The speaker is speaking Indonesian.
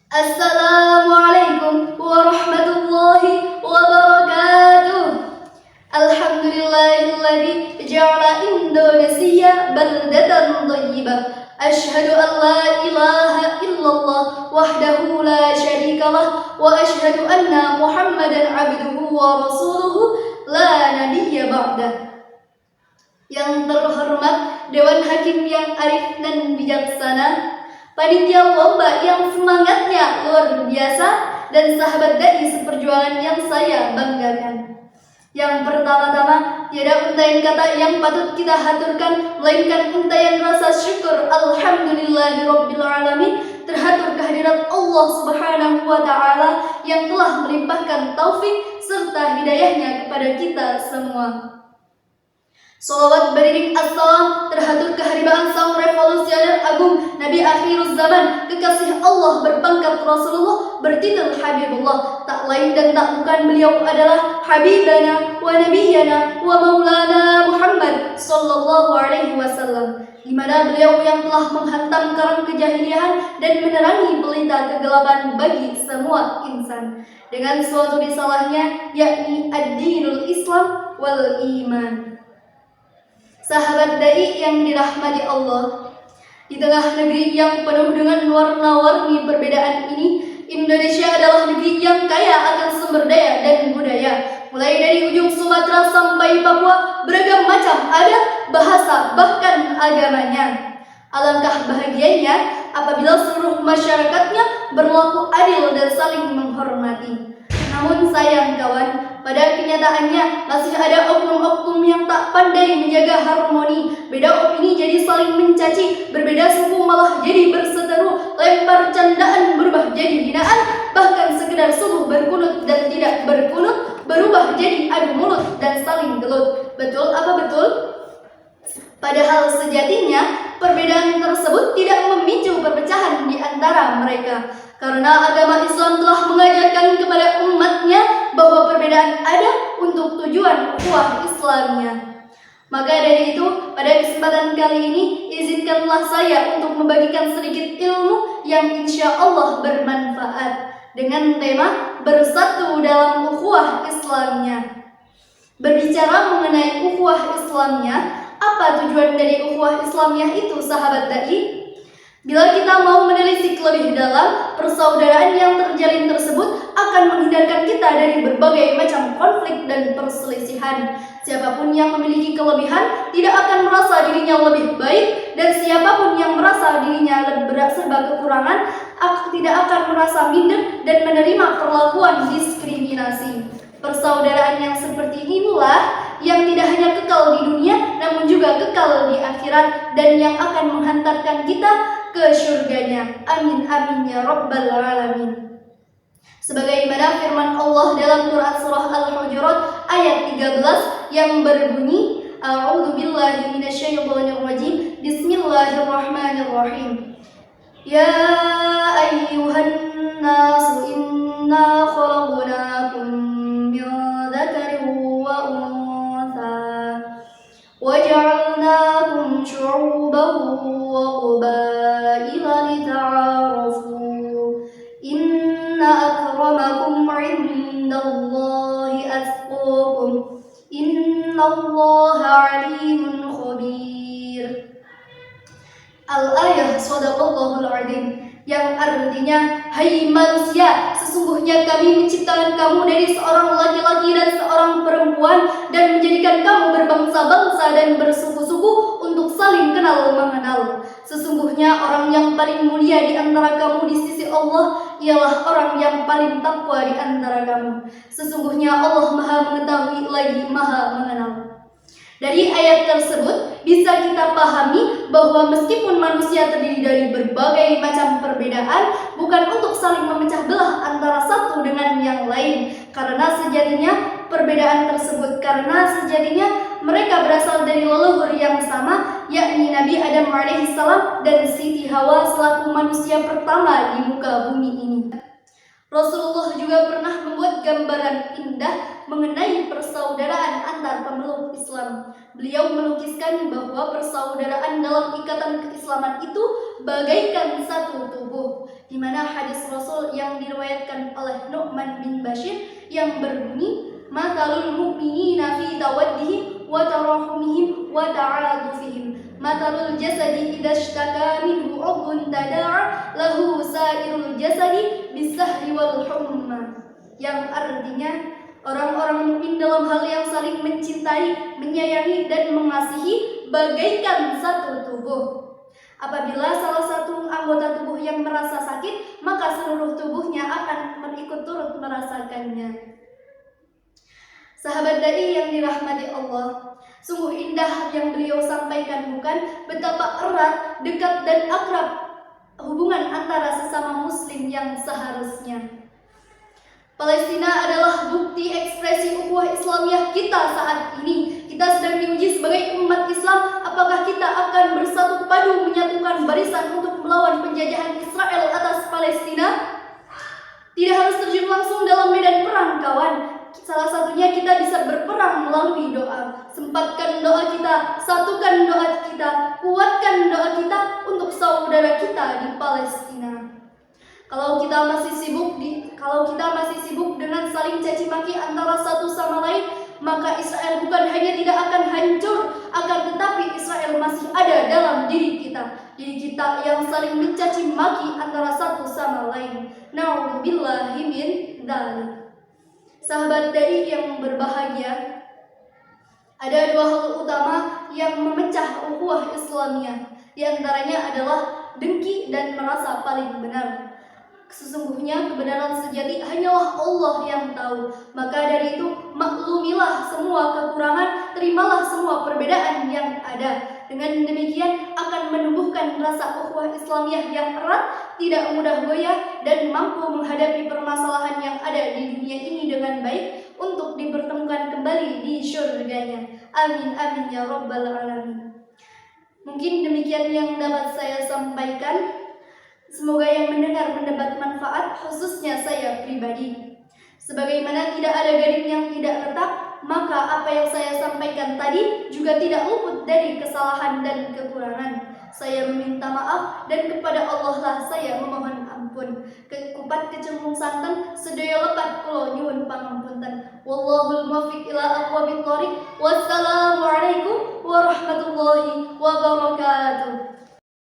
Assalamualaikum warahmatullahi wabarakatuh. Alhamdulillahilladzi ja'ala Indonesia baldatan thayyibah. Asyhadu an la ilaha illallah wahdahu la syarikalah wa asyhadu anna Muhammadan abduhu wa rasuluhu la nabiyya ba'dah. Yang terhormat Dewan Hakim yang arif dan bijaksana, panitia lomba yang semangatnya luar biasa, dan sahabat dai seperjuangan yang saya banggakan. Yang pertama-tama, tiada untayan kata yang patut kita haturkan melainkan untayan rasa syukur alhamdulillahirabbil alamin terhatur kehadirat Allah Subhanahu wa taala yang telah melimpahkan taufik serta hidayahnya kepada kita semua. Salawat beriring assalam terhatur keharibaan sang revolusioner agung Nabi akhiruz zaman, kekasih Allah berpangkat Rasulullah bertitel Habibullah. Tak lain dan tak bukan beliau adalah Habibana wa Nabiyana wa Maulana Muhammad sallallahu alaihi wasallam, di mana beliau yang telah menghantam karang kejahilian dan menerangi pelita kegelapan bagi semua insan dengan suatu risalahnya, yakni Ad-Dinul Islam wal Iman. Sahabat dai yang dirahmati Allah, di tengah negeri yang penuh dengan warna-warni perbedaan ini, Indonesia adalah negeri yang kaya akan sumber daya dan budaya. Mulai dari ujung Sumatera sampai Papua, beragam macam adat, bahasa, bahkan agamanya. Alangkah bahagianya apabila seluruh masyarakatnya berlaku adil dan saling menghormati. Namun sayang kawan, pada kenyataannya masih ada oknum-oknum yang tak pandai menjaga harmoni. Beda opini jadi saling mencaci, berbeda suku malah jadi berseteru, lempar candaan berubah jadi hinaan, bahkan sekedar subuh berkunut dan tidak berkunut berubah jadi adu mulut dan saling gelut. Betul apa betul? Padahal sejatinya perbedaan tersebut tidak memicu perpecahan di antara mereka, karena agama Islam telah mengajarkan kepada umatnya bahwa perbedaan ada untuk tujuan ukhuwah Islamnya. Maka dari itu, pada kesempatan kali ini, izinkanlah saya untuk membagikan sedikit ilmu yang insya Allah bermanfaat dengan tema bersatu dalam ukhuwah Islamnya. Berbicara mengenai ukhuwah Islamnya, apa tujuan dari ukhuwah Islamiyah itu, sahabat dai? Bila kita mau menelisik lebih dalam, persaudaraan yang terjalin tersebut akan menghindarkan kita dari berbagai macam konflik dan perselisihan. Siapapun yang memiliki kelebihan tidak akan merasa dirinya lebih baik, dan siapapun yang merasa dirinya serba kekurangan tidak akan merasa minder dan menerima perlakuan diskriminasi. Persaudaraan yang seperti inilah yang tidak hanya kekal di dunia, namun juga kekal di akhirat, dan yang akan menghantarkan kita ke surganya. Amin amin ya rabbal alamin. Sebagaimana firman Allah dalam Quran surah Al-Hujurat ayat 13 yang berbunyi, A'udzu billahi minasyaitonir rajim. Bismillahirrahmanirrahim. Ya ayyuhan nas inna khalaqnakum min dzakarin wa untha waja'alnakum syu'uban wa qabaila lita'arafu. Inna akramakum 'indallahi atqakum. Innallaha 'alimun khabir. Al-ayah Shadaqallahul Adzim, yang artinya, hai manusia, sesungguhnya kami menciptakan kamu dari seorang laki-laki dan seorang perempuan, dan menjadikan kamu berbangsa-bangsa dan bersuku-suku untuk saling kenal mengenal. Sesungguhnya orang yang paling mulia di antara kamu di sisi Allah ialah orang yang paling takwa di antara kamu. Sesungguhnya Allah Maha Mengetahui lagi Maha Mengenal. Dari ayat tersebut bisa kita pahami bahwa meskipun manusia terdiri dari berbagai macam perbedaan, bukan untuk saling memecah belah antara satu dengan yang lain, karena sejatinya mereka berasal dari leluhur yang sama, yakni Nabi Adam alaihissalam dan Siti Hawa selaku manusia pertama di muka bumi ini. Rasulullah juga pernah membuat gambaran indah mengenai persaudaraan antar pemeluk Islam. Beliau melukiskan bahwa persaudaraan dalam ikatan keislaman itu bagaikan satu tubuh, di mana hadis Rasul yang diriwayatkan oleh Nu'man bin Bashir yang berbunyi, "Matsalul mu'minina fi tawaddihim wa tarahumihim wa ta'atufihim matalul jasadi idza ishtaka minhu 'udhun tada'a lahu sa'irul jasadi bisahri wal humma," yang artinya orang-orang mukmin dalam hal yang saling mencintai, menyayangi dan mengasihi bagaikan satu tubuh. Apabila salah satu anggota tubuh yang merasa sakit, maka seluruh tubuhnya akan ikut turut merasakannya. Sahabat dai yang dirahmati Allah, sungguh indah yang beliau sampaikan, bukan? Betapa erat, dekat dan akrab hubungan antara sesama muslim yang seharusnya. Palestina adalah bukti ekspresi ukhuwah Islamiyah kita saat ini. Kita sedang diuji sebagai umat Islam, apakah kita akan bersatu padu menyatukan barisan untuk melawan penjajahan Israel atas Palestina? Tidak harus terjun langsung dalam medan perang, kawan. Salah satunya kita bisa berperang melalui doa. Sempatkan doa kita, satukan doa kita, kuatkan doa kita untuk saudara kita di Palestina. Kalau kita masih sibuk dengan saling caci maki antara satu sama lain, maka Israel bukan hanya tidak akan hancur, akan tetapi Israel masih ada dalam diri kita. Diri kita yang saling mencaci maki antara satu sama lain. Na'udzubillahi min dzalik. Sahabat dai yang berbahagia, ada dua hal utama yang memecah ukhuwah Islamiyah. Di antaranya adalah dengki dan merasa paling benar. Sesungguhnya kebenaran sejati hanyalah Allah yang tahu. Maka dari itu, maklumilah semua kekurangan, terimalah semua perbedaan yang ada. Dengan demikian akan menumbuhkan rasa ukhuwah Islamiyah yang erat, tidak mudah goyah, dan mampu menghadapi permasalahan yang ada di dunia ini dengan baik untuk dipertemukan kembali di syurganya. Amin amin ya rabbal alamin. Mungkin demikian yang dapat saya sampaikan. Semoga yang mendengar mendapat manfaat, khususnya saya pribadi. Sebagaimana tidak ada gading yang tidak retak, maka apa yang saya sampaikan tadi juga tidak luput dari kesalahan dan kekurangan. Saya meminta maaf dan kepada Allah lah saya memohon ampun. Kupat kecemung santen, sedaya lepat kula nyuwun pangampunten. Wallahul muwaffiq ila aqwamit thoriq. Wassalamualaikum warahmatullahi wabarakatuh.